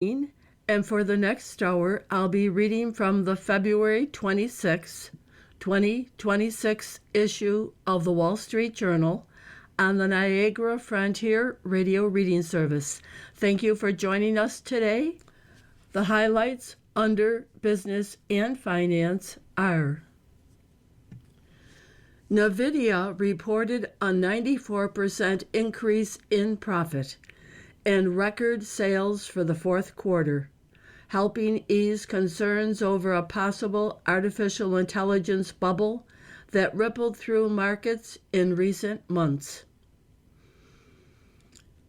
And for the next hour, I'll be reading from the February 26, 2026 issue of the Wall Street Journal on the Niagara Frontier Radio Reading Service. Thank you for joining us today. The highlights under Business and Finance are: NVIDIA reported a 94% increase in profit and record sales for the fourth quarter, helping ease concerns over a possible artificial intelligence bubble that rippled through markets in recent months.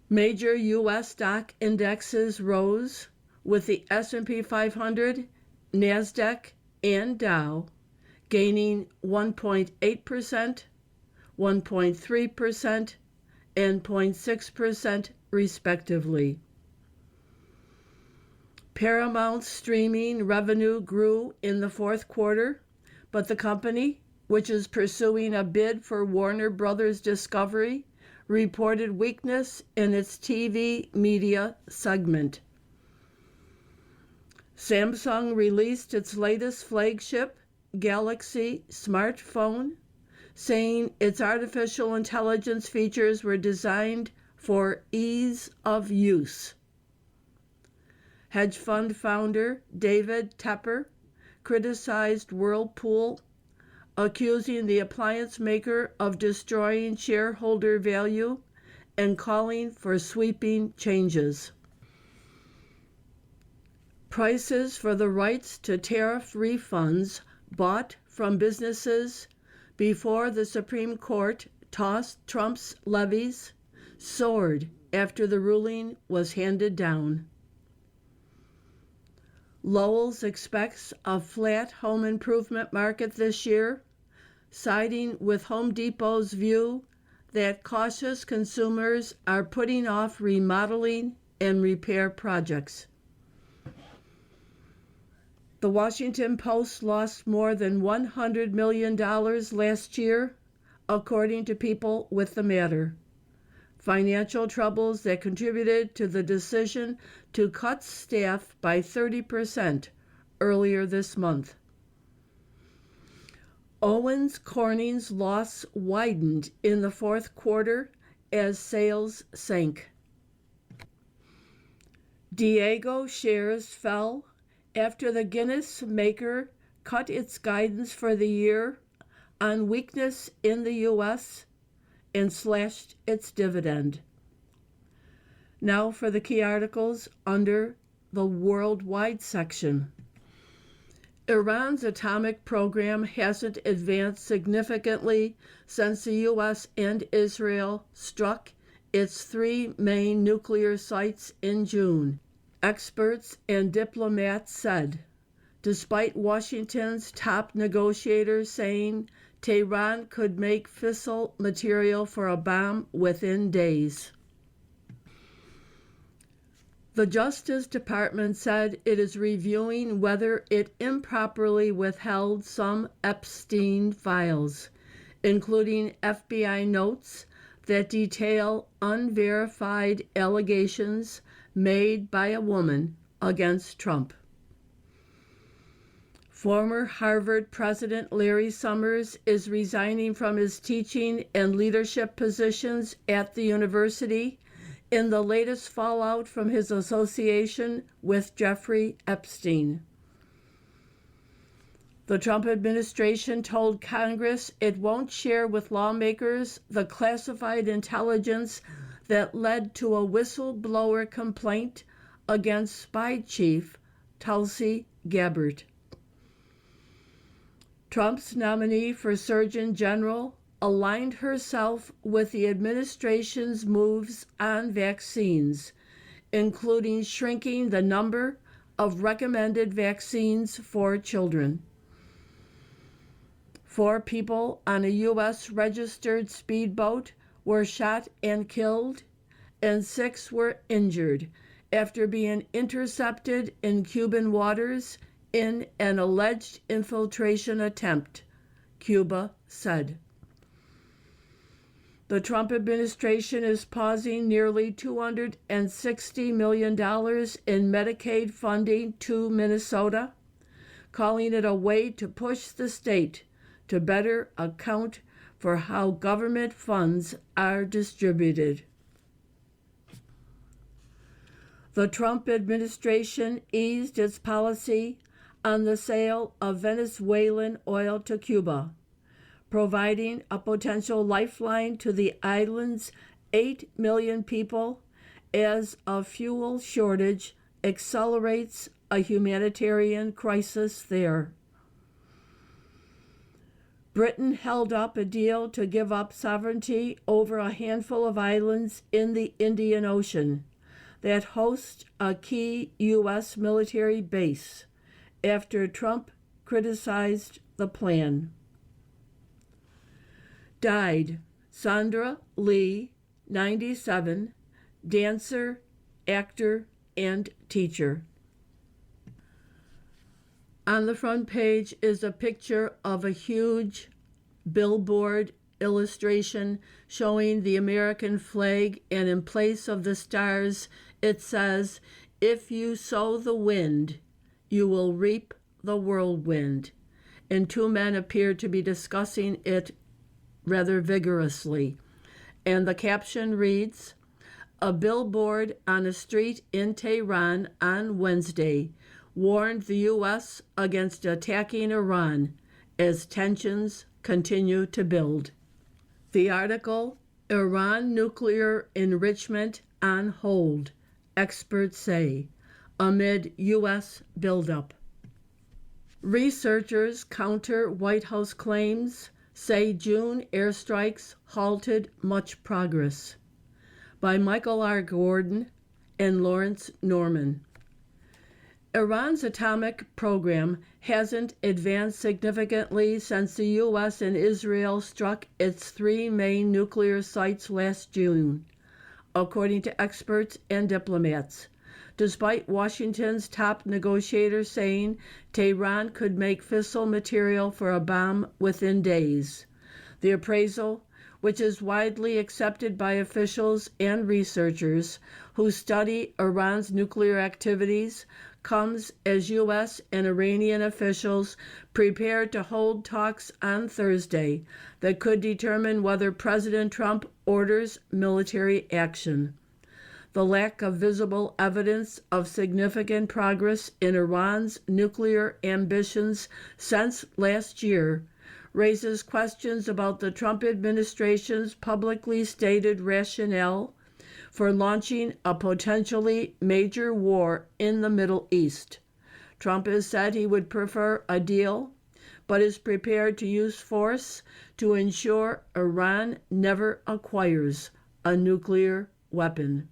Major U.S. stock indexes rose, with the S&P 500, NASDAQ, and Dow gaining 1.8%, 1.3%, and 0.6% respectively. Paramount's streaming revenue grew in the fourth quarter, but the company, which is pursuing a bid for Warner Brothers Discovery, reported weakness in its TV media segment. Samsung released its latest flagship Galaxy smartphone, saying its artificial intelligence features were designed for ease of use. Hedge fund founder David Tepper criticized Whirlpool, accusing the appliance maker of destroying shareholder value and calling for sweeping changes. Prices for the rights to tariff refunds bought from businesses before the Supreme Court tossed Trump's levies soared after the ruling was handed down. Lowe's expects a flat home improvement market this year, siding with Home Depot's view that cautious consumers are putting off remodeling and repair projects. The Washington Post lost more than $100 million last year, according to people with the matter. Financial troubles that contributed to the decision to cut staff by 30% earlier this month. Owens Corning's loss widened in the fourth quarter as sales sank. Diageo shares fell after the Guinness maker cut its guidance for the year on weakness in the U.S. and slashed its dividend. Now for the key articles under the worldwide section. Iran's atomic program hasn't advanced significantly since the U.S. and Israel struck its three main nuclear sites in June, experts and diplomats said, despite Washington's top negotiators saying Tehran could make fissile material for a bomb within days. The Justice Department said it is reviewing whether it improperly withheld some Epstein files, including FBI notes that detail unverified allegations made by a woman against Trump. Former Harvard President Larry Summers is resigning from his teaching and leadership positions at the university in the latest fallout from his association with Jeffrey Epstein. The Trump administration told Congress it won't share with lawmakers the classified intelligence that led to a whistleblower complaint against spy chief Tulsi Gabbard. Trump's nominee for Surgeon General aligned herself with the administration's moves on vaccines, including shrinking the number of recommended vaccines for children. 4 people on a U.S. registered speedboat were shot and killed, and 6 were injured after being intercepted in Cuban waters in an alleged infiltration attempt, Cuba said. The Trump administration is pausing nearly $260 million in Medicaid funding to Minnesota, calling it a way to push the state to better account for how government funds are distributed. The Trump administration eased its policy on the sale of Venezuelan oil to Cuba, providing a potential lifeline to the island's 8 million people as a fuel shortage accelerates a humanitarian crisis there. Britain held up a deal to give up sovereignty over a handful of islands in the Indian Ocean that host a key U.S. military base after Trump criticized the plan. Died Sandra Lee, 97, dancer, actor, and teacher. On the front page is a picture of a huge billboard illustration showing the American flag, and in place of the stars it says, "If you sow the wind, you will reap the whirlwind." And two men appear to be discussing it rather vigorously. And the caption reads, "A billboard on a street in Tehran on Wednesday warned the U.S. against attacking Iran as tensions continue to build." The article, "Iran Nuclear Enrichment on Hold, Experts Say," amid U.S. buildup. Researchers counter White House claims, say June airstrikes halted much progress. By Michael R. Gordon and Lawrence Norman. Iran's atomic program hasn't advanced significantly since the U.S. and Israel struck its three main nuclear sites last June, according to experts and diplomats, despite Washington's top negotiator saying Tehran could make fissile material for a bomb within days. The appraisal, which is widely accepted by officials and researchers who study Iran's nuclear activities, comes as U.S. and Iranian officials prepare to hold talks on Thursday that could determine whether President Trump orders military action. The lack of visible evidence of significant progress in Iran's nuclear ambitions since last year raises questions about the Trump administration's publicly stated rationale for launching a potentially major war in the Middle East. Trump has said he would prefer a deal, but is prepared to use force to ensure Iran never acquires a nuclear weapon.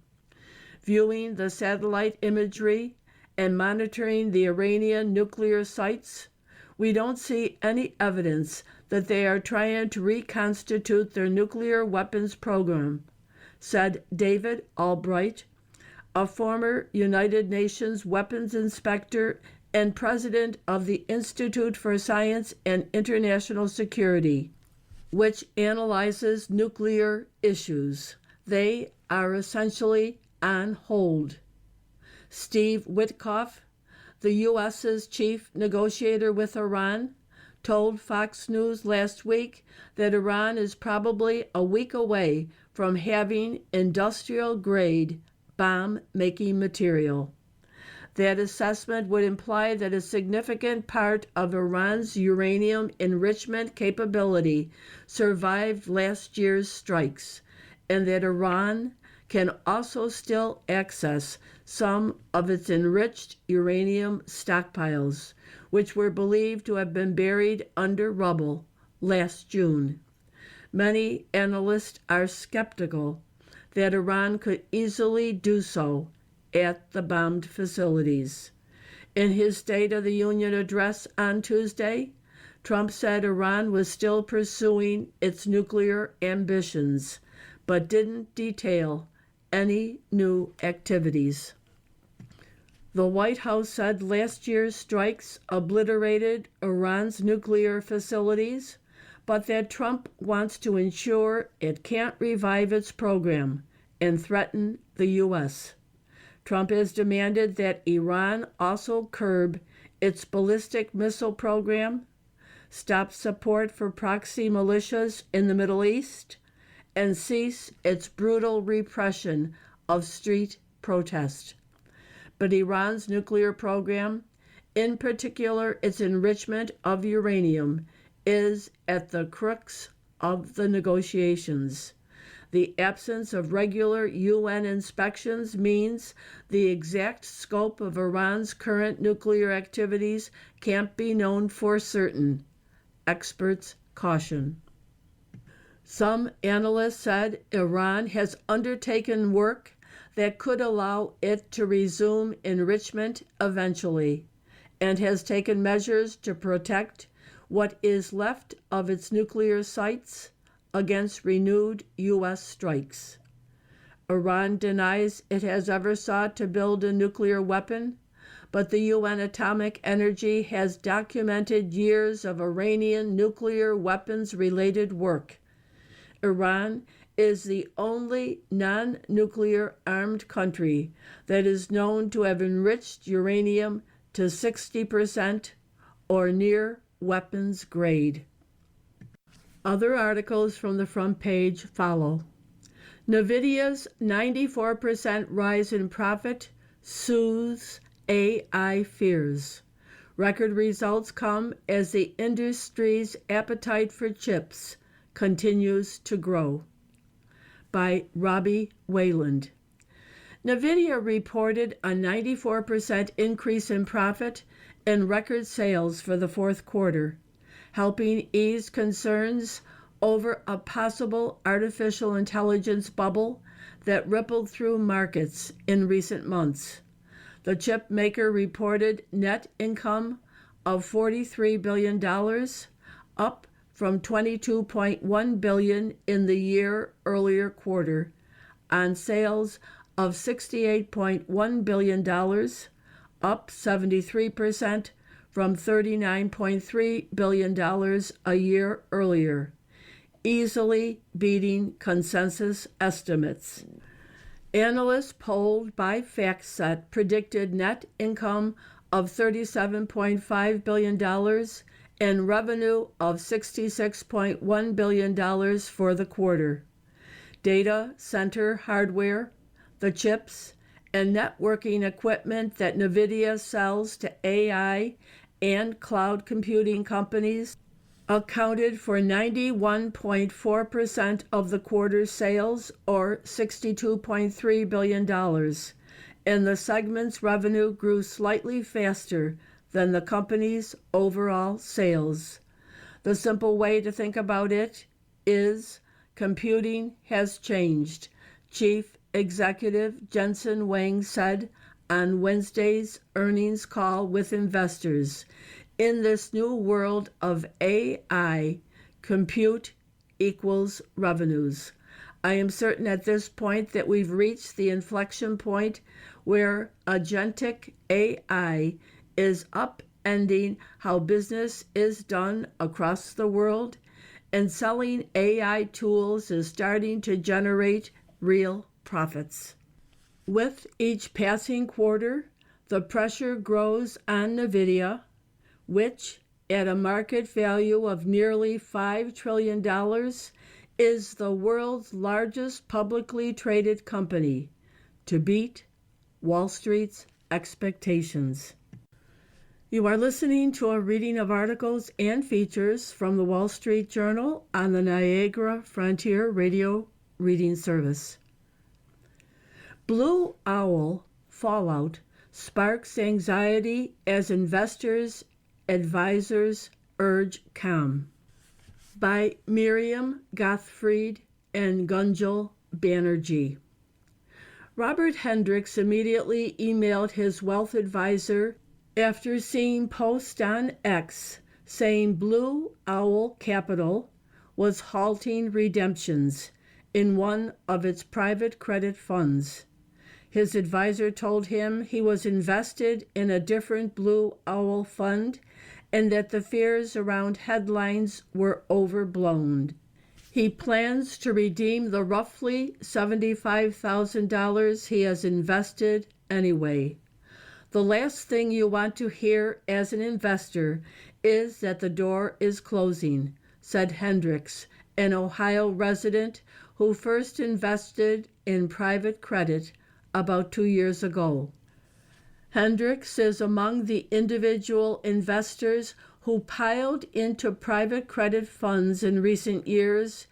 Viewing the satellite imagery and monitoring the Iranian nuclear sites, we don't see any evidence that they are trying to reconstitute their nuclear weapons program, said David Albright, a former United Nations weapons inspector and president of the Institute for Science and International Security, which analyzes nuclear issues. They are essentially on hold. Steve Witkoff, the U.S.'s chief negotiator with Iran, told Fox News last week that Iran is probably a week away from having industrial-grade bomb-making material. That assessment would imply that a significant part of Iran's uranium enrichment capability survived last year's strikes, and that Iran can also still access some of its enriched uranium stockpiles, which were believed to have been buried under rubble last June. Many analysts are skeptical that Iran could easily do so at the bombed facilities. In his State of the Union address on Tuesday, Trump said Iran was still pursuing its nuclear ambitions, but didn't detail any new activities. The White House said last year's strikes obliterated Iran's nuclear facilities, but that Trump wants to ensure it can't revive its program and threaten the U.S. Trump has demanded that Iran also curb its ballistic missile program, stop support for proxy militias in the Middle East, and cease its brutal repression of street protest. But Iran's nuclear program, in particular its enrichment of uranium, is at the crux of the negotiations. The absence of regular UN inspections means the exact scope of Iran's current nuclear activities can't be known for certain. Experts caution. Some analysts said Iran has undertaken work that could allow it to resume enrichment eventually, and has taken measures to protect what is left of its nuclear sites against renewed U.S. strikes. Iran denies it has ever sought to build a nuclear weapon, but the UN Atomic Energy has documented years of Iranian nuclear weapons-related work. Iran is the only non-nuclear armed country that is known to have enriched uranium to 60% or near weapons grade. Other articles from the front page follow. NVIDIA's 94% rise in profit soothes AI fears. Record results come as the industry's appetite for chips continues to grow. By Robbie Wayland. NVIDIA reported a 94% increase in profit and record sales for the fourth quarter, helping ease concerns over a possible artificial intelligence bubble that rippled through markets in recent months. The chip maker reported net income of $43 billion, up from $22.1 billion in the year earlier quarter, on sales of $68.1 billion, up 73% from $39.3 billion a year earlier, easily beating consensus estimates. Analysts polled by FactSet predicted net income of $37.5 billion and revenue of $66.1 billion for the quarter. Data center hardware, the chips, and networking equipment that NVIDIA sells to AI and cloud computing companies accounted for 91.4% of the quarter's sales, or $62.3 billion, and the segment's revenue grew slightly faster than the company's overall sales. The simple way to think about it is computing has changed, Chief Executive Jensen Huang said on Wednesday's earnings call with investors. In this new world of AI, compute equals revenues. I am certain at this point that we've reached the inflection point where agentic AI is upending how business is done across the world, and selling AI tools is starting to generate real profits. With each passing quarter, the pressure grows on NVIDIA, which, at a market value of nearly $5 trillion, is the world's largest publicly traded company, to beat Wall Street's expectations. You are listening to a reading of articles and features from the Wall Street Journal on the Niagara Frontier Radio Reading Service. Blue Owl fallout sparks anxiety as investors' advisors urge calm. By Miriam Gottfried and Gunjal Banerjee. Robert Hendricks immediately emailed his wealth advisor after seeing posts on X saying Blue Owl Capital was halting redemptions in one of its private credit funds. His advisor told him he was invested in a different Blue Owl fund and that the fears around headlines were overblown. He plans to redeem the roughly $75,000 he has invested anyway. The last thing you want to hear as an investor is that the door is closing, said Hendricks, an Ohio resident who first invested in private credit about 2 years ago. Hendricks is among the individual investors who piled into private credit funds in recent years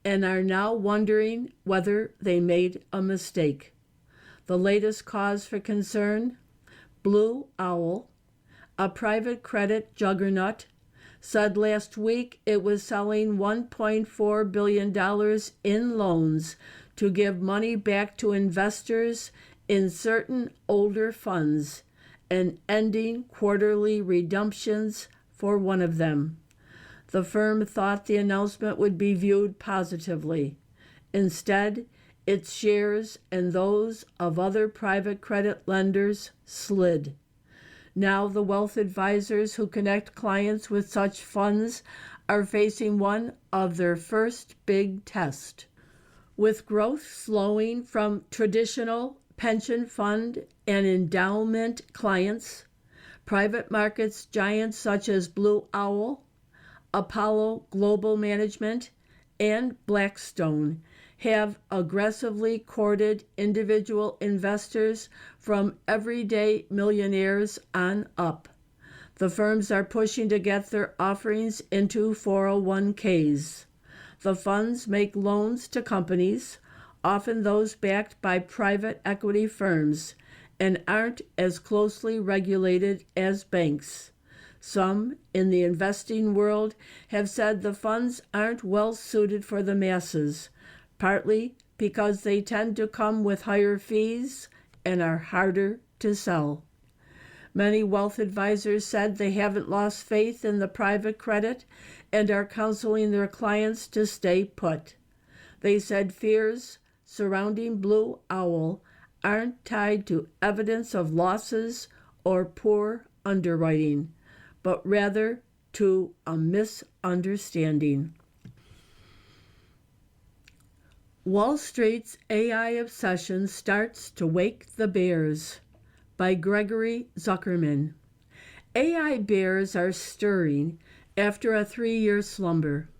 and are now wondering whether they made a mistake. The latest cause for concern? Blue Owl, a private credit juggernaut, said last week it was selling $1.4 billion in loans to give money back to investors in certain older funds and ending quarterly redemptions for one of them. The firm thought the announcement would be viewed positively. Instead, its shares and those of other private credit lenders slid. Now the wealth advisors who connect clients with such funds are facing one of their first big tests. With growth slowing from traditional pension fund and endowment clients, private markets giants such as Blue Owl, Apollo Global Management, and Blackstone have aggressively courted individual investors from everyday millionaires on up. The firms are pushing to get their offerings into 401ks. The funds make loans to companies, often those backed by private equity firms, and aren't as closely regulated as banks. Some in the investing world have said the funds aren't well suited for the masses, partly because they tend to come with higher fees and are harder to sell. Many wealth advisors said they haven't lost faith in the private credit and are counseling their clients to stay put. They said fears surrounding Blue Owl aren't tied to evidence of losses or poor underwriting, but rather to a misunderstanding. Wall Street's AI obsession starts to wake the bears, by Gregory Zuckerman. AI bears are stirring after a 3-year slumber.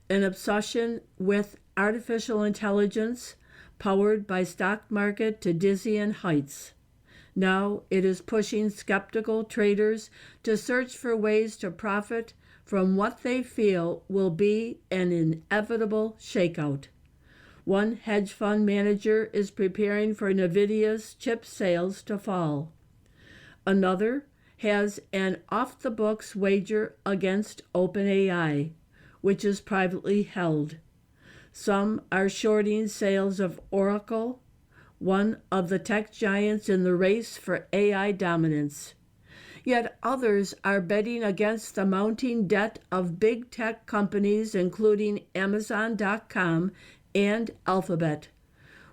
An obsession with artificial intelligence powered by stock market to dizzying heights. Now it is pushing skeptical traders to search for ways to profit from what they feel will be an inevitable shakeout. One hedge fund manager is preparing for NVIDIA's chip sales to fall. Another has an off-the-books wager against OpenAI, which is privately held. Some are shorting sales of Oracle, one of the tech giants in the race for AI dominance. Yet others are betting against the mounting debt of big tech companies including Amazon.com and Alphabet,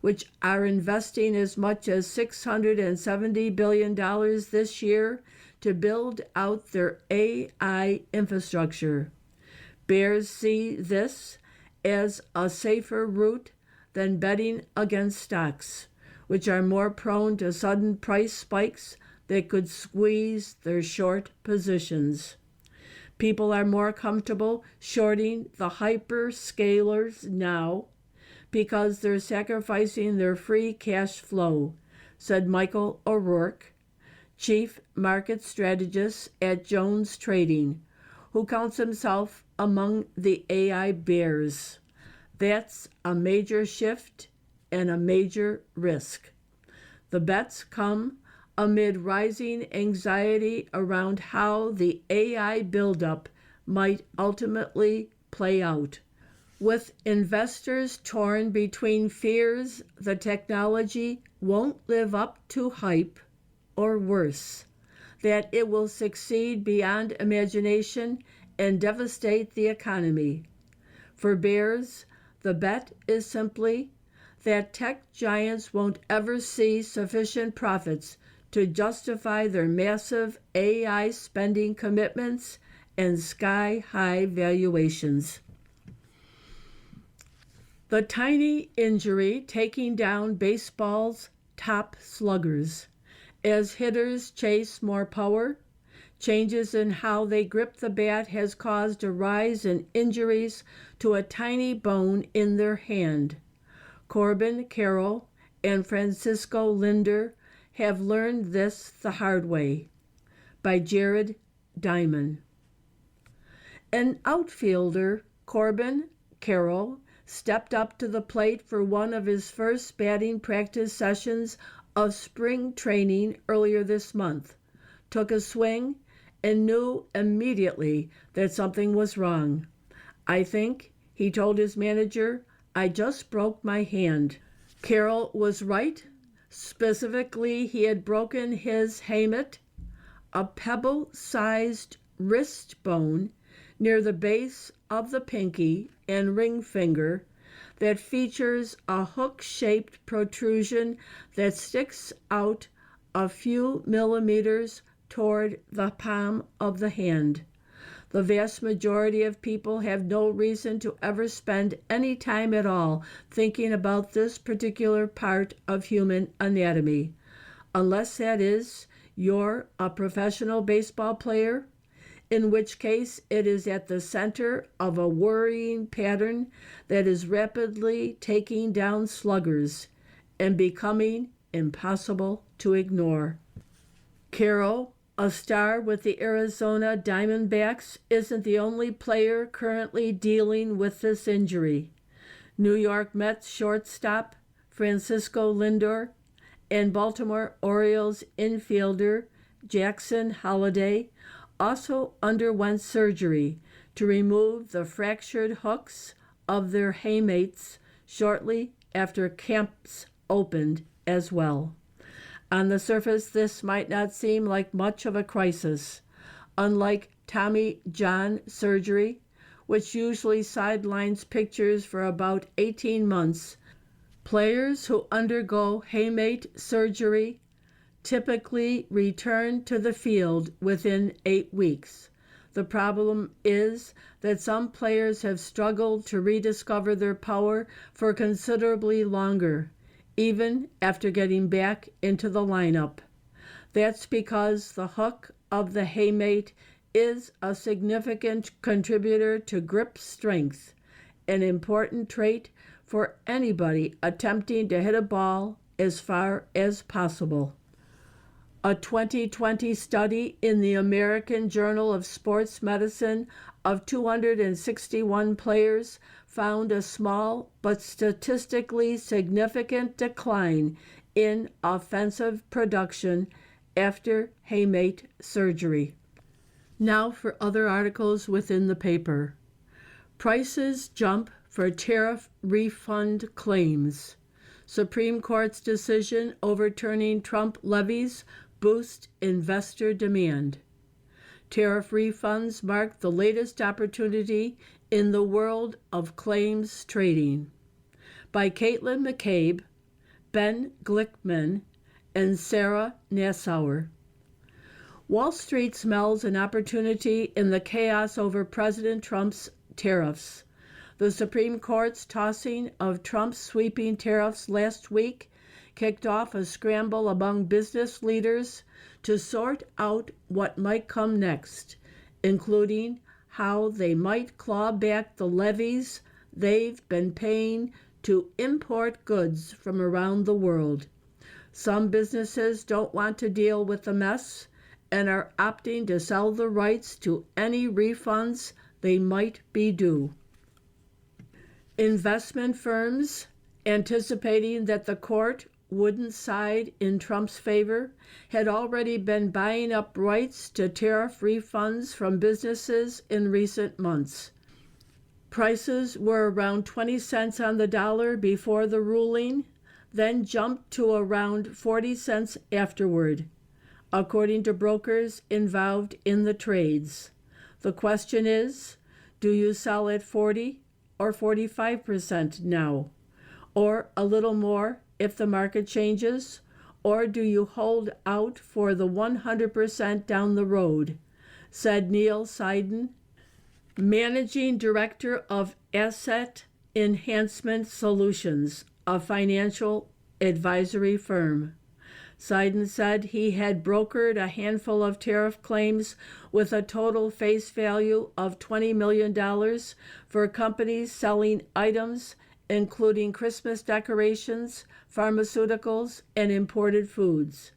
which are investing as much as $670 billion this year to build out their AI infrastructure. Bears see this as a safer route than betting against stocks, which are more prone to sudden price spikes that could squeeze their short positions. People are more comfortable shorting the hyperscalers now because they're sacrificing their free cash flow, said Michael O'Rourke, chief market strategist at Jones Trading, who counts himself among the AI bears. That's a major shift and a major risk. The bets come amid rising anxiety around how the AI buildup might ultimately play out, with investors torn between fears the technology won't live up to hype, or worse, that it will succeed beyond imagination and devastate the economy. For bears, the bet is simply that tech giants won't ever see sufficient profits to justify their massive AI spending commitments and sky-high valuations. The tiny injury taking down baseball's top sluggers. As hitters chase more power, changes in how they grip the bat has caused a rise in injuries to a tiny bone in their hand. Corbin Carroll and Francisco Linder have learned this the hard way. By Jared Diamond. An outfielder, Corbin Carroll, stepped up to the plate for one of his first batting practice sessions of spring training earlier this month, took a swing, and knew immediately that something was wrong. "I think," he told his manager, "I just broke my hand." Carroll was right. Specifically, he had broken his hamate, a pebble-sized wrist bone near the base of the pinky and ring finger that features a hook-shaped protrusion that sticks out a few millimeters toward the palm of the hand. The vast majority of people have no reason to ever spend any time at all thinking about this particular part of human anatomy, unless that is, you're a professional baseball player, in which case it is at the center of a worrying pattern that is rapidly taking down sluggers and becoming impossible to ignore. Carroll, a star with the Arizona Diamondbacks, isn't the only player currently dealing with this injury. New York Mets shortstop Francisco Lindor and Baltimore Orioles infielder Jackson Holliday also underwent surgery to remove the fractured hooks of their haymates shortly after camps opened as well. On the surface, this might not seem like much of a crisis. Unlike Tommy John surgery, which usually sidelines pitchers for about 18 months, players who undergo haymate surgery typically return to the field within 8 weeks. The problem is that some players have struggled to rediscover their power for considerably longer, even after getting back into the lineup. That's because the hook of the haymate is a significant contributor to grip strength, an important trait for anybody attempting to hit a ball as far as possible. A 2020 study in the American Journal of Sports Medicine of 261 players found a small but statistically significant decline in offensive production after haymate surgery. Now for other articles within the paper. Prices jump for tariff refund claims. Supreme Court's decision overturning Trump levies boost investor demand. Tariff refunds mark the latest opportunity in the world of claims trading. By Caitlin McCabe, Ben Glickman, and Sarah Nassauer. Wall Street smells an opportunity in the chaos over President Trump's tariffs. The Supreme Court's tossing of Trump's sweeping tariffs last week kicked off a scramble among business leaders to sort out what might come next, including how they might claw back the levies they've been paying to import goods from around the world. Some businesses don't want to deal with the mess and are opting to sell the rights to any refunds they might be due. Investment firms, anticipating that the court wouldn't side in Trump's favor, had already been buying up rights to tariff refunds from businesses in recent months. Prices were around 20 cents on the dollar before the ruling, then jumped to around 40 cents afterward, according to brokers involved in the trades. The question is, do you sell at 40 or 45% now, or a little more if the market changes, or do you hold out for the 100% down the road? Said Neil Seiden, Managing Director of Asset Enhancement Solutions, a financial advisory firm. Seiden said he had brokered a handful of tariff claims with a total face value of $20 million for companies selling items including Christmas decorations, pharmaceuticals, and imported foods.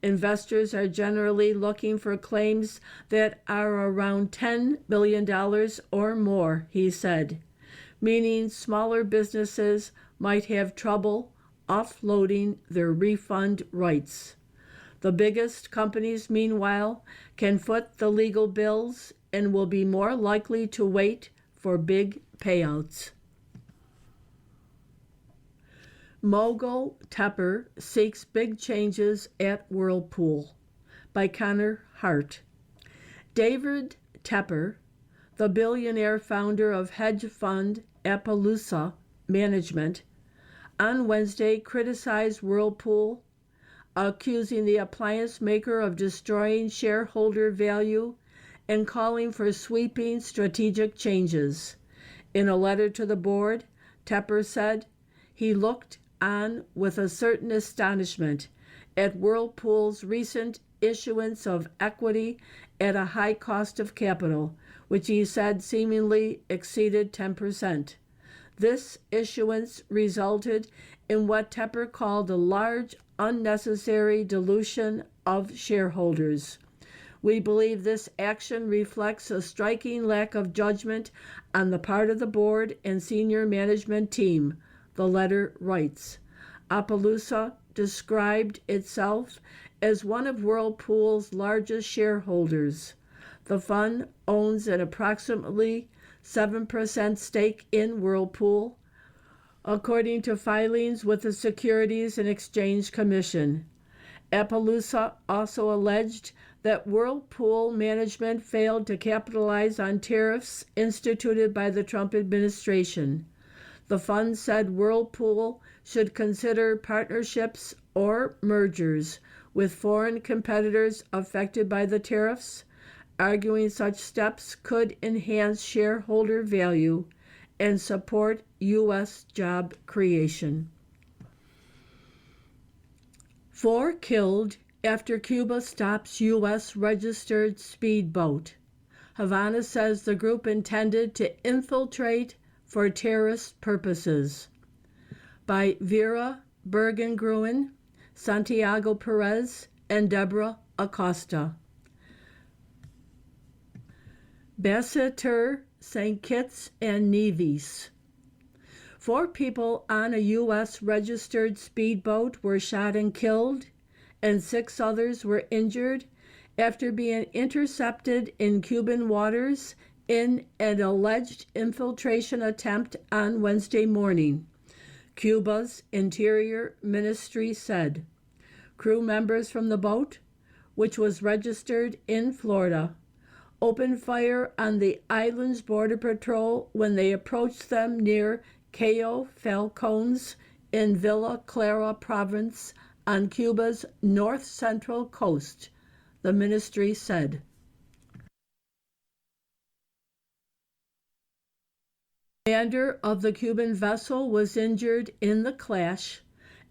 Investors are generally looking for claims that are around $10 billion or more, he said, meaning smaller businesses might have trouble offloading their refund rights. The biggest companies, meanwhile, can foot the legal bills and will be more likely to wait for big payouts. Mogul Tepper seeks big changes at Whirlpool, by Connor Hart. David Tepper, the billionaire founder of hedge fund Appaloosa Management, on Wednesday criticized Whirlpool, accusing the appliance maker of destroying shareholder value and calling for sweeping strategic changes. In a letter to the board, Tepper said he looked on with a certain astonishment at Whirlpool's recent issuance of equity at a high cost of capital, which he said seemingly exceeded 10%. This issuance resulted in what Tepper called a large, unnecessary dilution of shareholders. We believe this action reflects a striking lack of judgment on the part of the board and senior management team, the letter writes. Appaloosa described itself as one of Whirlpool's largest shareholders. The fund owns an approximately 7% stake in Whirlpool, according to filings with the Securities and Exchange Commission. Appaloosa also alleged that Whirlpool management failed to capitalize on tariffs instituted by the Trump administration. The fund said Whirlpool should consider partnerships or mergers with foreign competitors affected by the tariffs, arguing such steps could enhance shareholder value and support U.S. job creation. 4 killed after Cuba stops U.S. registered speedboat. Havana says the group intended to infiltrate for terrorist purposes. By Vera Bergengruen, Santiago Perez, and Deborah Acosta. Basseterre, St. Kitts, and Nevis. 4 people on a U.S. registered speedboat were shot and killed, and 6 others were injured after being intercepted in Cuban waters in an alleged infiltration attempt on Wednesday morning, Cuba's Interior Ministry said. Crew members from the boat, which was registered in Florida, opened fire on the island's border patrol when they approached them near Cayo Falcones in Villa Clara province on Cuba's north-central coast, the ministry said. The commander of the Cuban vessel was injured in the clash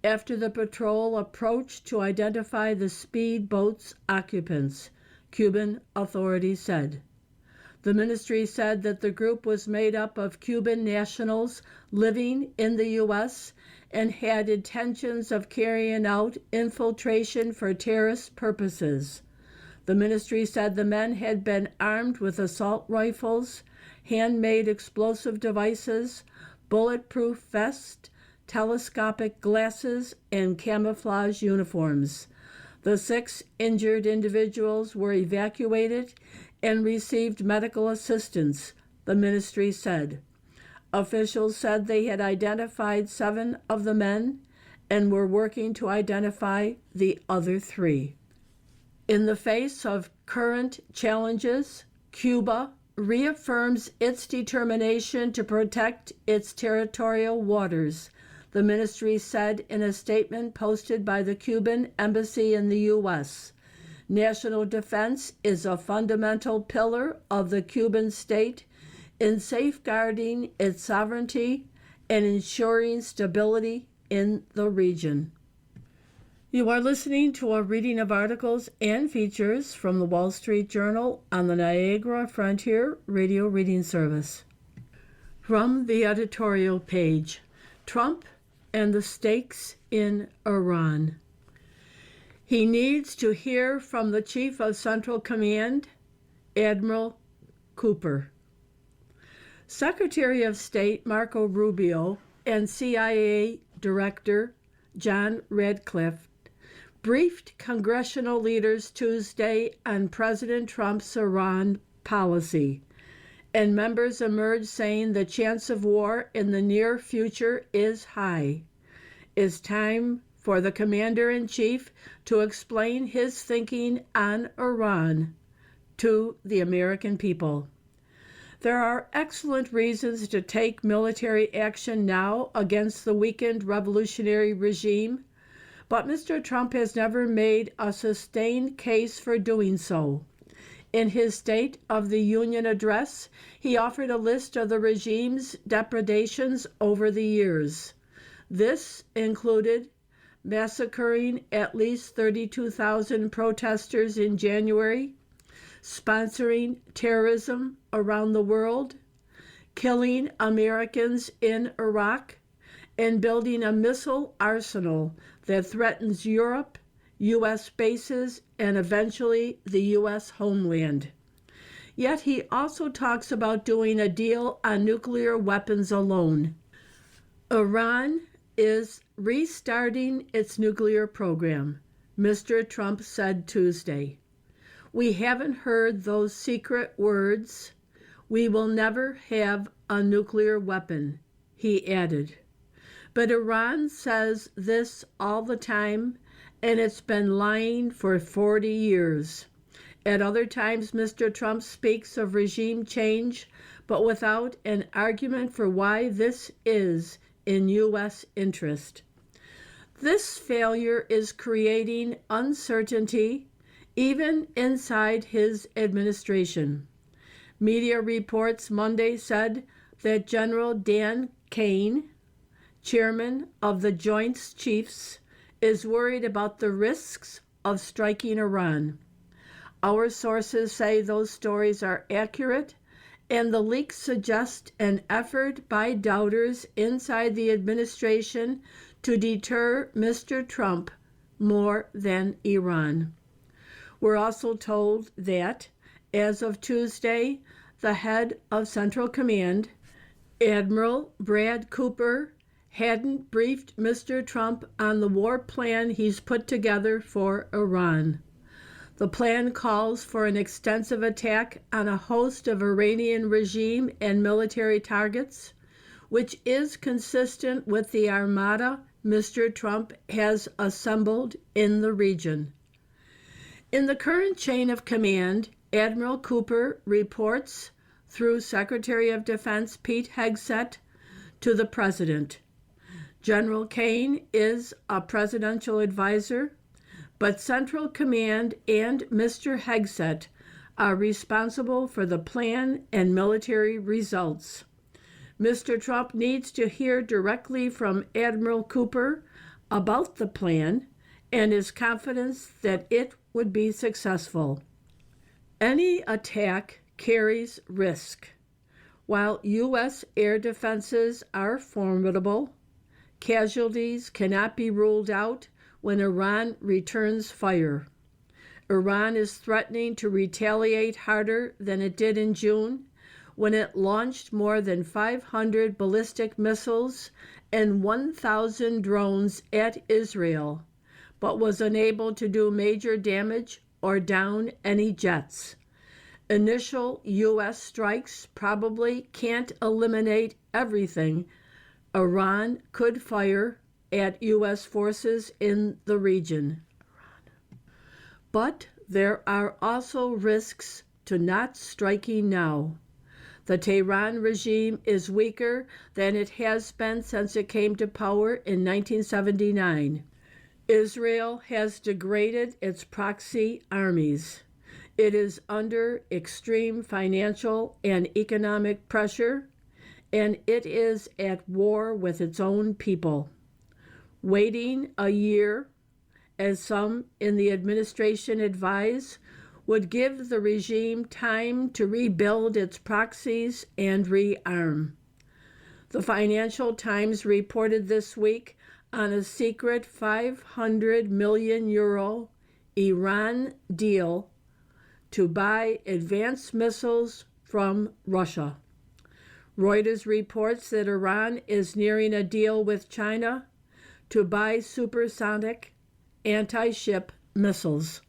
after the patrol approached to identify the speedboat's occupants, Cuban authorities said. The ministry said that the group was made up of Cuban nationals living in the U.S. and had intentions of carrying out infiltration for terrorist purposes. The ministry said the men had been armed with assault rifles, handmade explosive devices, bulletproof vests, telescopic glasses, and camouflage uniforms. The 6 injured individuals were evacuated and received medical assistance, the ministry said. Officials said they had identified 7 of the men and were working to identify the other 3. In the face of current challenges, Cuba reaffirms its determination to protect its territorial waters, the ministry said in a statement posted by the Cuban embassy in the U.S. National defense is a fundamental pillar of the Cuban state in safeguarding its sovereignty and ensuring stability in the region. You are listening to a reading of articles and features from the Wall Street Journal on the Niagara Frontier Radio Reading Service. From the editorial page, Trump and the stakes in Iran. He needs to hear from the Chief of Central Command, Admiral Cooper. Secretary of State Marco Rubio and CIA Director John Radcliffe briefed congressional leaders Tuesday on President Trump's Iran policy, and members emerged saying the chance of war in the near future is high. It's time for the Commander-in-Chief to explain his thinking on Iran to the American people. There are excellent reasons to take military action now against the weakened revolutionary regime, but Mr. Trump has never made a sustained case for doing so. In his State of the Union address, he offered a list of the regime's depredations over the years. This included massacring at least 32,000 protesters in January, sponsoring terrorism around the world, killing Americans in Iraq, and building a missile arsenal that threatens Europe, U.S. bases, and eventually the U.S. homeland. Yet he also talks about doing a deal on nuclear weapons alone. Iran is restarting its nuclear program, Mr. Trump said Tuesday. We haven't heard those secret words. We will never have a nuclear weapon, he added. But Iran says this all the time, and it's been lying for 40 years. At other times, Mr. Trump speaks of regime change, but without an argument for why this is in U.S. interest. This failure is creating uncertainty even inside his administration. Media reports Monday said that General Dan Kane, chairman of the Joint Chiefs, is worried about the risks of striking Iran. Our sources say those stories are accurate, and the leaks suggest an effort by doubters inside the administration to deter Mr. Trump more than Iran. We're also told that, as of Tuesday, the head of Central Command, Admiral Brad Cooper, hadn't briefed Mr. Trump on the war plan he's put together for Iran. The plan calls for an extensive attack on a host of Iranian regime and military targets, which is consistent with the armada Mr. Trump has assembled in the region. In the current chain of command, Admiral Cooper reports through Secretary of Defense Pete Hegseth to the President. General Kane is a presidential advisor, but Central Command and Mr. Hegseth are responsible for the plan and military results. Mr. Trump needs to hear directly from Admiral Cooper about the plan and his confidence that it would be successful. Any attack carries risk. While U.S. air defenses are formidable, casualties cannot be ruled out when Iran returns fire. Iran is threatening to retaliate harder than it did in June, when it launched more than 500 ballistic missiles and 1,000 drones at Israel, but was unable to do major damage or down any jets. Initial U.S. strikes probably can't eliminate everything Iran could fire at U.S. forces in the region. But there are also risks to not striking now. The Tehran regime is weaker than it has been since it came to power in 1979. Israel has degraded its proxy armies. It is under extreme financial and economic pressure, and it is at war with its own people. Waiting a year, as some in the administration advise, would give the regime time to rebuild its proxies and rearm. The Financial Times reported this week on a secret €500 million Iran deal to buy advanced missiles from Russia. Reuters reports that Iran is nearing a deal with China to buy supersonic anti-ship missiles.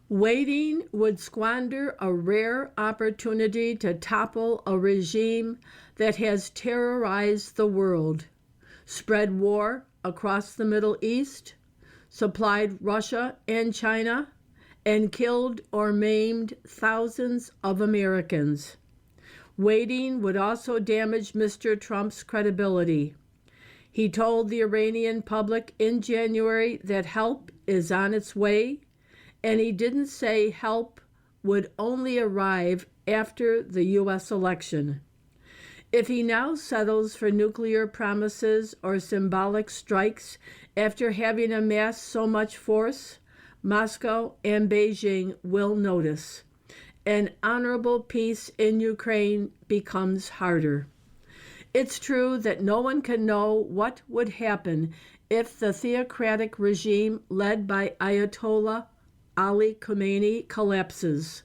Waiting would squander a rare opportunity to topple a regime that has terrorized the world, spread war across the Middle East, supplied Russia and China, and killed or maimed thousands of Americans. Waiting would also damage Mr. Trump's credibility. He told the Iranian public in January that help is on its way, and he didn't say help would only arrive after the U.S. election. If he now settles for nuclear promises or symbolic strikes after having amassed so much force, Moscow and Beijing will notice. An honorable peace in Ukraine becomes harder. It's true that no one can know what would happen if the theocratic regime led by Ayatollah Ali Khamenei collapses.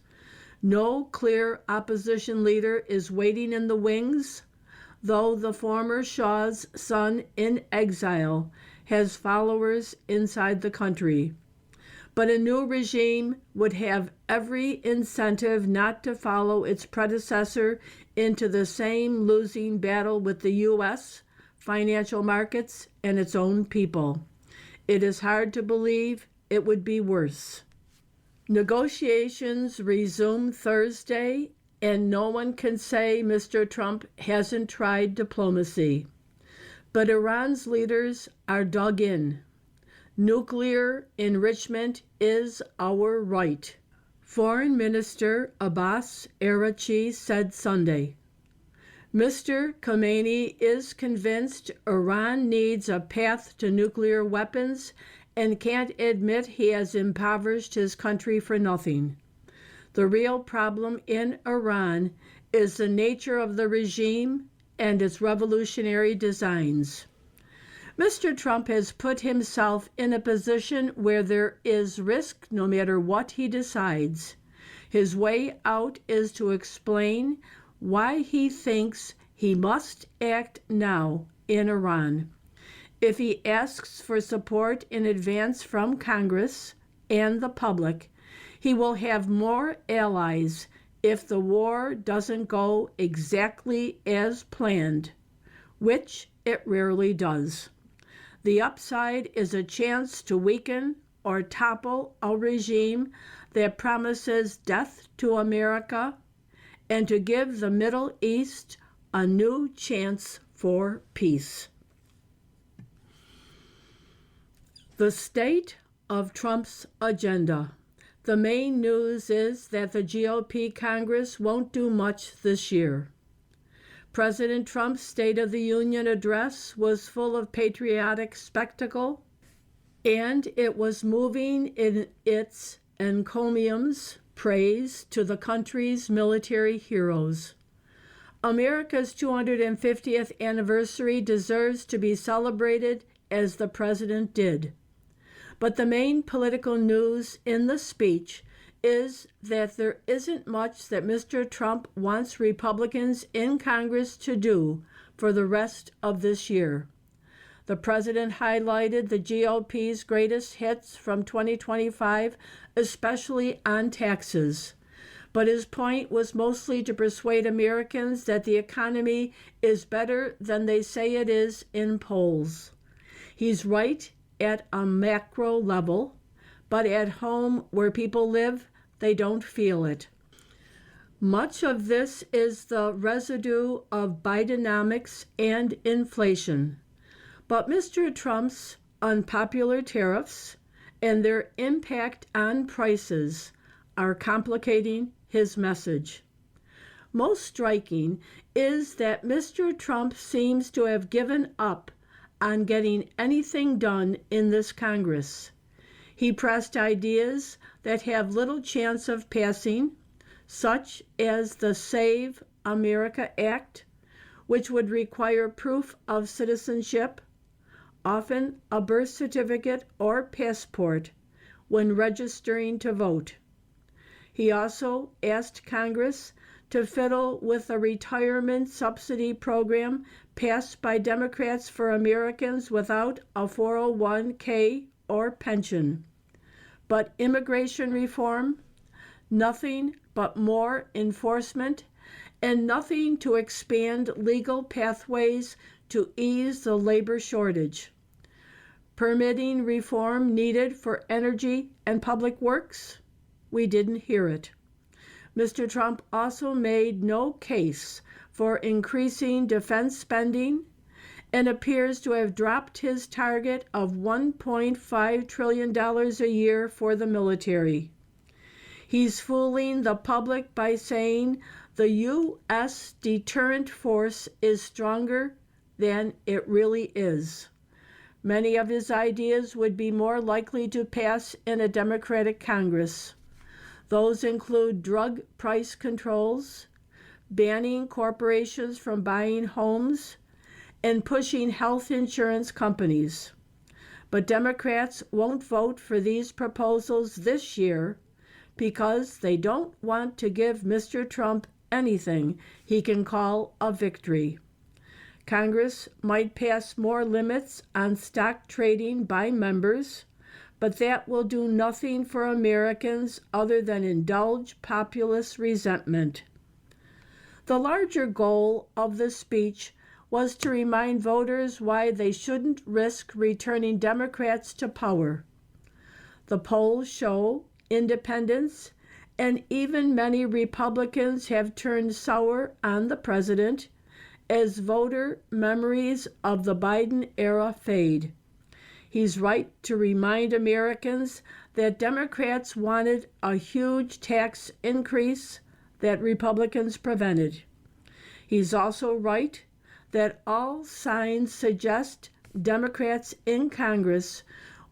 No clear opposition leader is waiting in the wings, though the former Shah's son in exile has followers inside the country. But a new regime would have every incentive not to follow its predecessor into the same losing battle with the U.S., financial markets, and its own people. It is hard to believe it would be worse. Negotiations resume Thursday, and no one can say Mr. Trump hasn't tried diplomacy. But Iran's leaders are dug in. Nuclear enrichment is our right, Foreign Minister Abbas Araghchi said Sunday. Mr. Khamenei is convinced Iran needs a path to nuclear weapons and can't admit he has impoverished his country for nothing. The real problem in Iran is the nature of the regime and its revolutionary designs. Mr. Trump has put himself in a position where there is risk no matter what he decides. His way out is to explain why he thinks he must act now in Iran. If he asks for support in advance from Congress and the public, he will have more allies if the war doesn't go exactly as planned, which it rarely does. The upside is a chance to weaken or topple a regime that promises death to America and to give the Middle East a new chance for peace. The state of Trump's agenda. The main news is that the GOP Congress won't do much this year. President Trump's State of the Union address was full of patriotic spectacle, and it was moving in its encomiums praise to the country's military heroes. America's 250th anniversary deserves to be celebrated as the president did. But the main political news in the speech is that there isn't much that Mr. Trump wants Republicans in Congress to do for the rest of this year. The president highlighted the GOP's greatest hits from 2025, especially on taxes. But his point was mostly to persuade Americans that the economy is better than they say it is in polls. He's right at a macro level, but at home where people live, they don't feel it. Much of this is the residue of Bidenomics and inflation. But Mr. Trump's unpopular tariffs and their impact on prices are complicating his message. Most striking is that Mr. Trump seems to have given up on getting anything done in this Congress. He pressed ideas that have little chance of passing, such as the Save America Act, which would require proof of citizenship, often a birth certificate or passport, when registering to vote. He also asked Congress to fiddle with a retirement subsidy program passed by Democrats for Americans without a 401k or pension. But immigration reform, nothing but more enforcement, and nothing to expand legal pathways to ease the labor shortage. Permitting reform needed for energy and public works? We didn't hear it. Mr. Trump also made no case for increasing defense spending and appears to have dropped his target of $1.5 trillion a year for the military. He's fooling the public by saying the U.S. deterrent force is stronger than it really is. Many of his ideas would be more likely to pass in a Democratic Congress. Those include drug price controls, banning corporations from buying homes, and pushing health insurance companies. But Democrats won't vote for these proposals this year because they don't want to give Mr. Trump anything he can call a victory. Congress might pass more limits on stock trading by members, but that will do nothing for Americans other than indulge populist resentment. The larger goal of the speech was to remind voters why they shouldn't risk returning Democrats to power. The polls show independents and even many Republicans have turned sour on the president as voter memories of the Biden era fade. He's right to remind Americans that Democrats wanted a huge tax increase that Republicans prevented. He's also right that all signs suggest Democrats in Congress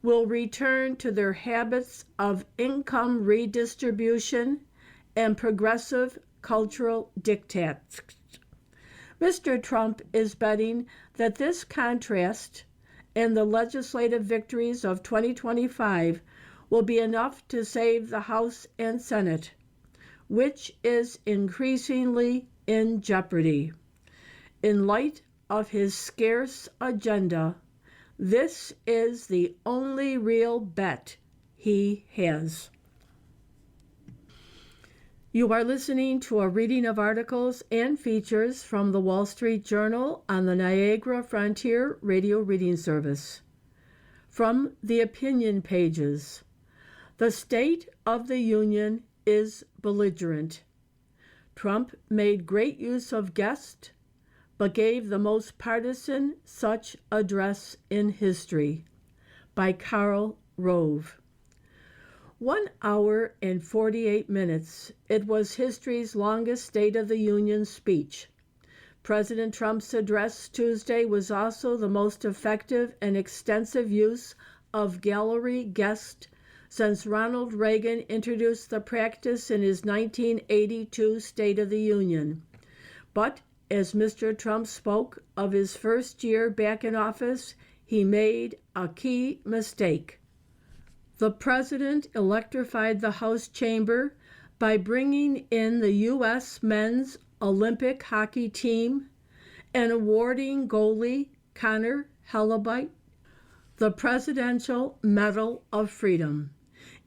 will return to their habits of income redistribution and progressive cultural diktats. Mr. Trump is betting that this contrast and the legislative victories of 2025 will be enough to save the House and Senate, which is increasingly in jeopardy. In light of his scarce agenda, this is the only real bet he has. You are listening to a reading of articles and features from the Wall Street Journal on the Niagara Frontier Radio Reading Service. From the opinion pages, the State of the Union is belligerent. Trump made great use of guests, but gave the most partisan such address in history. By Karl Rove. 1 hour and 48 minutes. It was history's longest State of the Union speech. President Trump's address Tuesday was also the most effective and extensive use of gallery guests since Ronald Reagan introduced the practice in his 1982 State of the Union. But as Mr. Trump spoke of his first year back in office, he made a key mistake. The president electrified the House chamber by bringing in the U.S. men's Olympic hockey team and awarding goalie Connor Hellebuck the Presidential Medal of Freedom.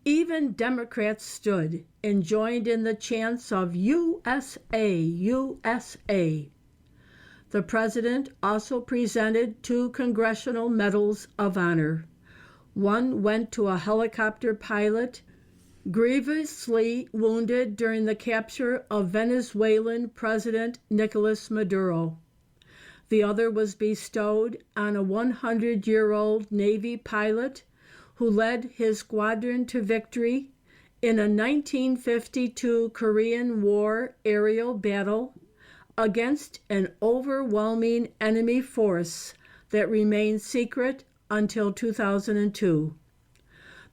Even Democrats stood and joined in the chants of USA, USA. The president also presented 2 Congressional Medals of Honor. One went to a helicopter pilot grievously wounded during the capture of Venezuelan President Nicolas Maduro. The other was bestowed on a 100-year-old Navy pilot who led his squadron to victory in a 1952 Korean War aerial battle against an overwhelming enemy force that remained secret until 2002.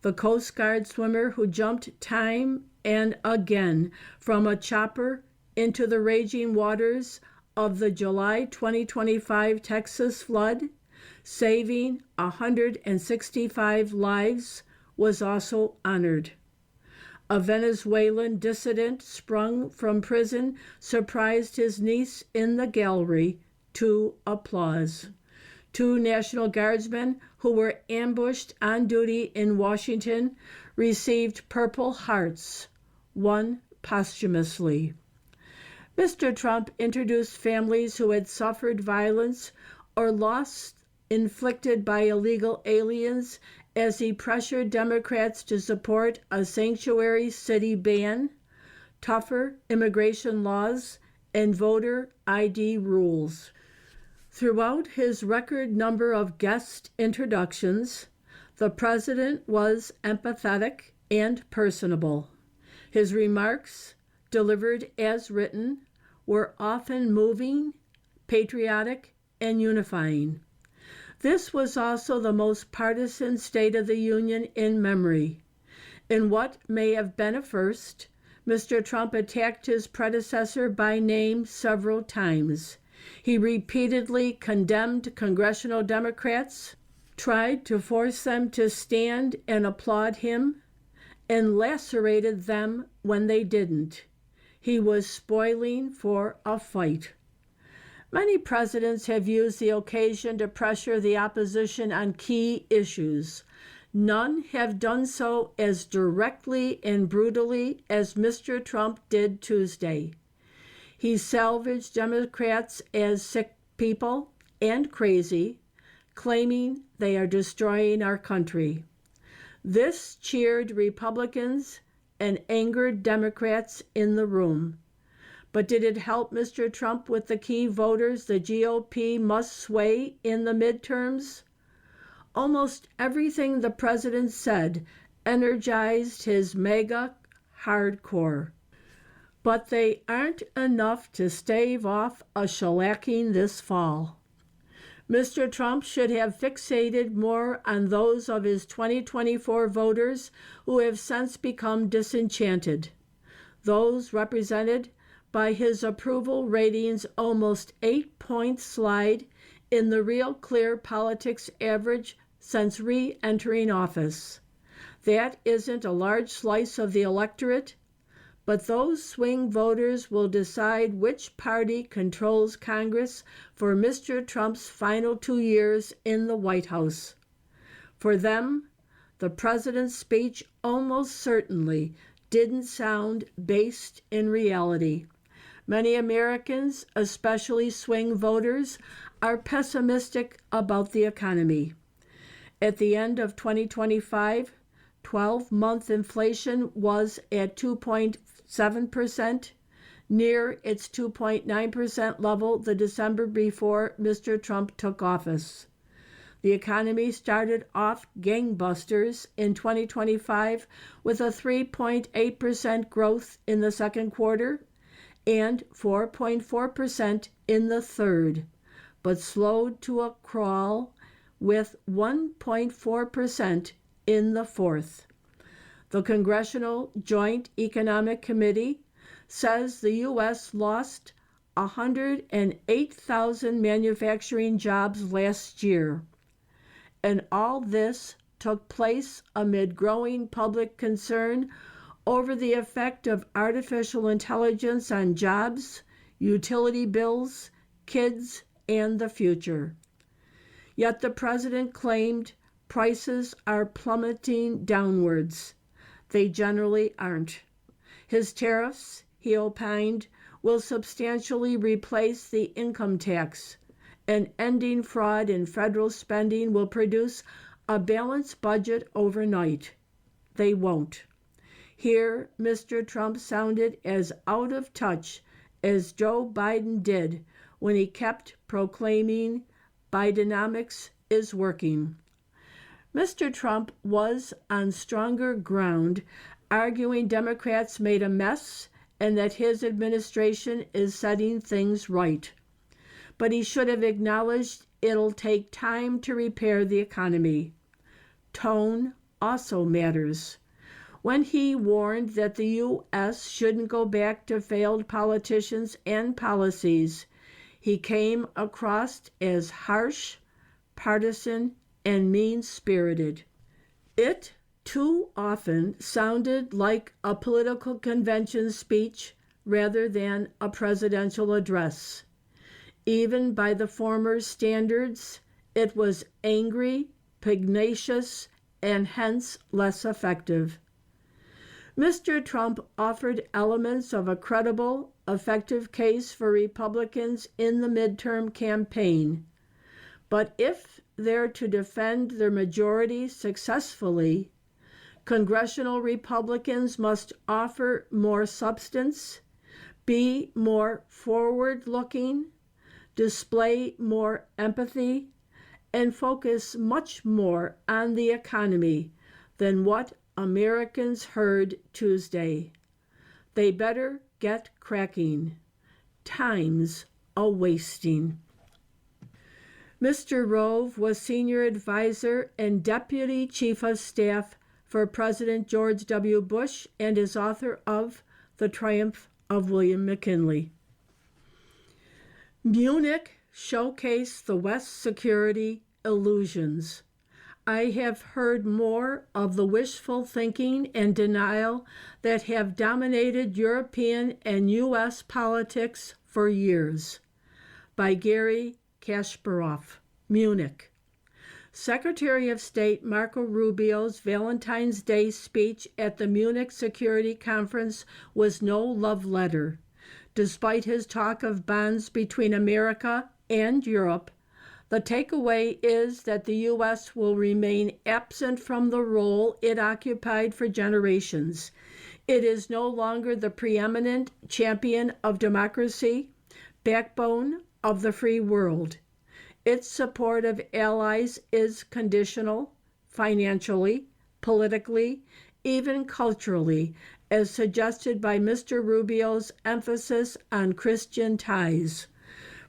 The Coast Guard swimmer who jumped time and again from a chopper into the raging waters of the July 2025 Texas flood, saving 165 lives, was also honored. A Venezuelan dissident sprung from prison surprised his niece in the gallery to applause. 2 National Guardsmen who were ambushed on duty in Washington received Purple Hearts, one posthumously. Mr. Trump introduced families who had suffered violence or loss inflicted by illegal aliens as he pressured Democrats to support a sanctuary city ban, tougher immigration laws, and voter ID rules. Throughout his record number of guest introductions, the president was empathetic and personable. His remarks, delivered as written, were often moving, patriotic, and unifying. This was also the most partisan State of the Union in memory. In what may have been a first, Mr. Trump attacked his predecessor by name several times. He repeatedly condemned congressional Democrats, tried to force them to stand and applaud him, and lacerated them when they didn't. He was spoiling for a fight. Many presidents have used the occasion to pressure the opposition on key issues. None have done so as directly and brutally as Mr. Trump did Tuesday. He salvaged Democrats as sick people and crazy, claiming they are destroying our country. This cheered Republicans and angered Democrats in the room. But did it help Mr. Trump with the key voters the GOP must sway in the midterms? Almost everything the president said energized his mega hardcore. But they aren't enough to stave off a shellacking this fall. Mr. Trump should have fixated more on those of his 2024 voters who have since become disenchanted. Those represented by his approval ratings almost 8-point slide in the Real Clear Politics average since re-entering office. That isn't a large slice of the electorate, but those swing voters will decide which party controls Congress for Mr. Trump's final 2 years in the White House. For them, the president's speech almost certainly didn't sound based in reality. Many Americans, especially swing voters, are pessimistic about the economy. At the end of 2025, 12-month inflation was at 2.7%, near its 2.9% level the December before Mr. Trump took office. The economy started off gangbusters in 2025 with a 3.8% growth in the second quarter and 4.4% in the third, but slowed to a crawl with 1.4% in the fourth. The Congressional Joint Economic Committee says the U.S. lost 108,000 manufacturing jobs last year, and all this took place amid growing public concern over the effect of artificial intelligence on jobs, utility bills, kids, and the future. Yet the president claimed prices are plummeting downwards. They generally aren't. His tariffs, he opined, will substantially replace the income tax, and ending fraud in federal spending will produce a balanced budget overnight. They won't. Here, Mr. Trump sounded as out of touch as Joe Biden did when he kept proclaiming Bidenomics is working. Mr. Trump was on stronger ground, arguing Democrats made a mess and that his administration is setting things right. But he should have acknowledged it'll take time to repair the economy. Tone also matters. When he warned that the U.S. shouldn't go back to failed politicians and policies, he came across as harsh, partisan, and mean-spirited. It too often sounded like a political convention speech rather than a presidential address. Even by the former standards, it was angry, pugnacious, and hence less effective. Mr. Trump offered elements of a credible, effective case for Republicans in the midterm campaign. But if they're to defend their majority successfully, congressional Republicans must offer more substance, be more forward-looking, display more empathy, and focus much more on the economy than what Americans heard Tuesday. They better get cracking. Time's a-wasting. Mr. Rove was senior advisor and deputy chief of staff for President George W. Bush and is author of The Triumph of William McKinley. Munich showcased the West's security illusions. I have heard more of the wishful thinking and denial that have dominated European and U.S. politics for years. By Gary Kasparov, Munich. Secretary of State Marco Rubio's Valentine's Day speech at the Munich Security Conference was no love letter. Despite his talk of bonds between America and Europe, the takeaway is that the U.S. will remain absent from the role it occupied for generations. It is no longer the preeminent champion of democracy, backbone of the free world. Its support of allies is conditional, financially, politically, even culturally, as suggested by Mr. Rubio's emphasis on Christian ties.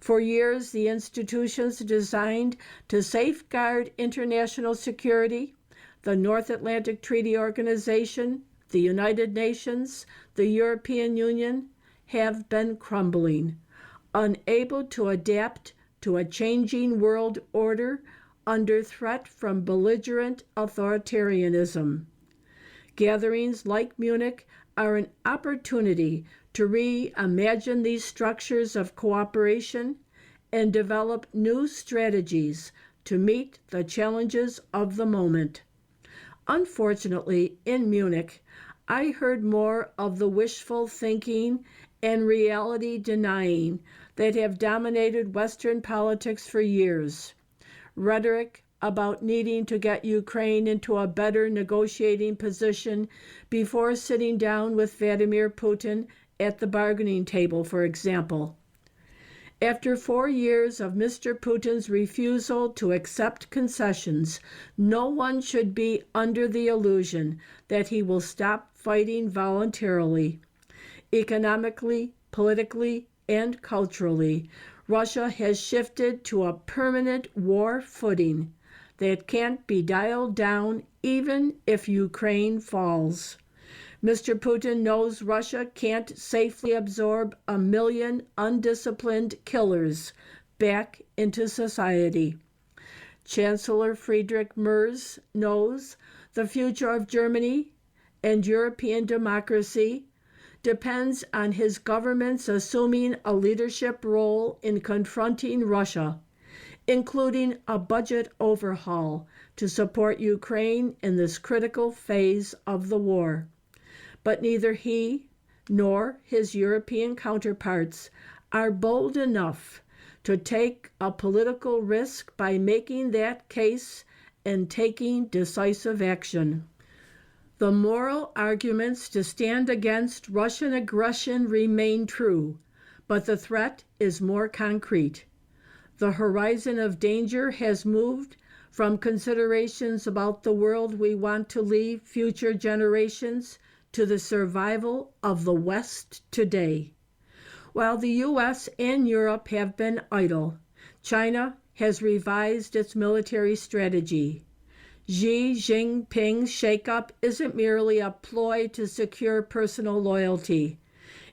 For years, the institutions designed to safeguard international security, the North Atlantic Treaty Organization, the United Nations, the European Union, have been crumbling, unable to adapt to a changing world order under threat from belligerent authoritarianism. Gatherings like Munich are an opportunity to reimagine these structures of cooperation and develop new strategies to meet the challenges of the moment. Unfortunately, in Munich, I heard more of the wishful thinking and reality denying that have dominated Western politics for years. Rhetoric about needing to get Ukraine into a better negotiating position before sitting down with Vladimir Putin at the bargaining table, for example. After 4 years of Mr. Putin's refusal to accept concessions, no one should be under the illusion that he will stop fighting voluntarily. Economically, politically, and culturally, Russia has shifted to a permanent war footing that can't be dialed down even if Ukraine falls. Mr. Putin knows Russia can't safely absorb 1 million undisciplined killers back into society. Chancellor Friedrich Merz knows the future of Germany and European democracy depends on his government's assuming a leadership role in confronting Russia, including a budget overhaul to support Ukraine in this critical phase of the war. But neither he nor his European counterparts are bold enough to take a political risk by making that case and taking decisive action. The moral arguments to stand against Russian aggression remain true, but the threat is more concrete. The horizon of danger has moved from considerations about the world we want to leave future generations to the survival of the West today. While the U.S. and Europe have been idle, China has revised its military strategy. Xi Jinping's shakeup isn't merely a ploy to secure personal loyalty.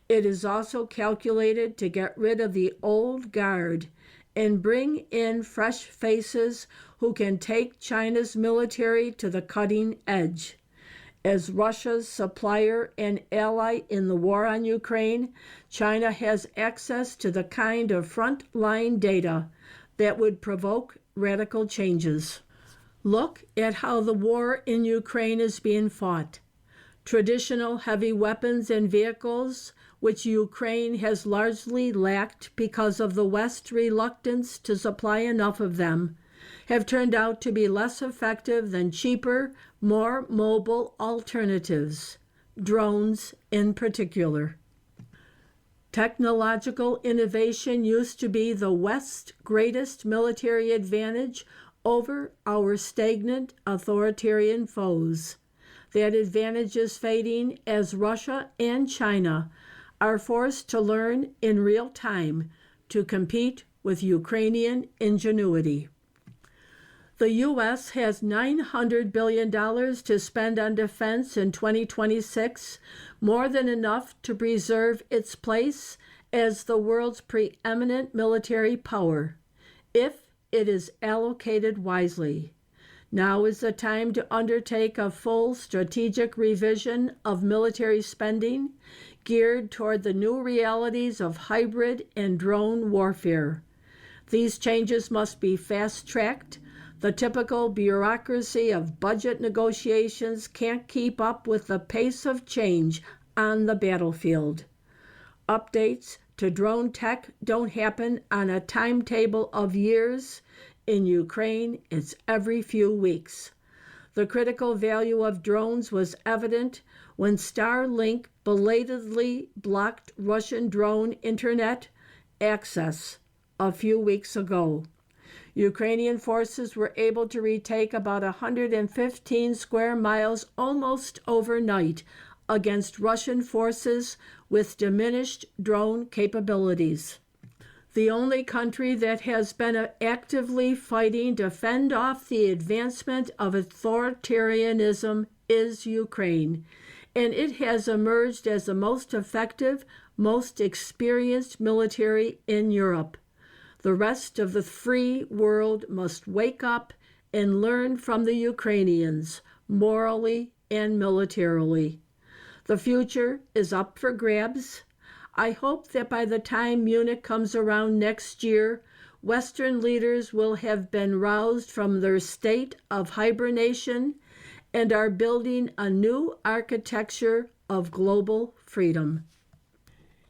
It is also calculated to get rid of the old guard and bring in fresh faces who can take China's military to the cutting edge. As Russia's supplier and ally in the war on Ukraine, China has access to the kind of front-line data that would provoke radical changes. Look at how the war in Ukraine is being fought. Traditional heavy weapons and vehicles, which Ukraine has largely lacked because of the West's reluctance to supply enough of them, have turned out to be less effective than cheaper, more mobile alternatives, drones in particular. Technological innovation used to be the West's greatest military advantage over our stagnant authoritarian foes. That advantage is fading as Russia and China are forced to learn in real time to compete with Ukrainian ingenuity. The U.S. has $900 billion to spend on defense in 2026, more than enough to preserve its place as the world's preeminent military power, if it is allocated wisely. Now is the time to undertake a full strategic revision of military spending geared toward the new realities of hybrid and drone warfare. These changes must be fast-tracked. The typical bureaucracy of budget negotiations can't keep up with the pace of change on the battlefield. Updates to drone tech don't happen on a timetable of years. In Ukraine, it's every few weeks. The critical value of drones was evident when Starlink belatedly blocked Russian drone internet access a few weeks ago. Ukrainian forces were able to retake about 115 square miles almost overnight against Russian forces with diminished drone capabilities. The only country that has been actively fighting to fend off the advancement of authoritarianism is Ukraine, and it has emerged as the most effective, most experienced military in Europe. The rest of the free world must wake up and learn from the Ukrainians, morally and militarily. The future is up for grabs. I hope that by the time Munich comes around next year, Western leaders will have been roused from their state of hibernation and are building a new architecture of global freedom.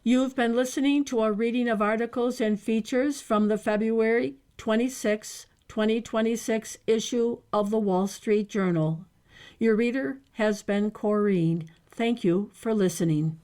You've been listening to a reading of articles and features from the February 26, 2026 issue of the Wall Street Journal. Your reader has been Corrine. Thank you for listening.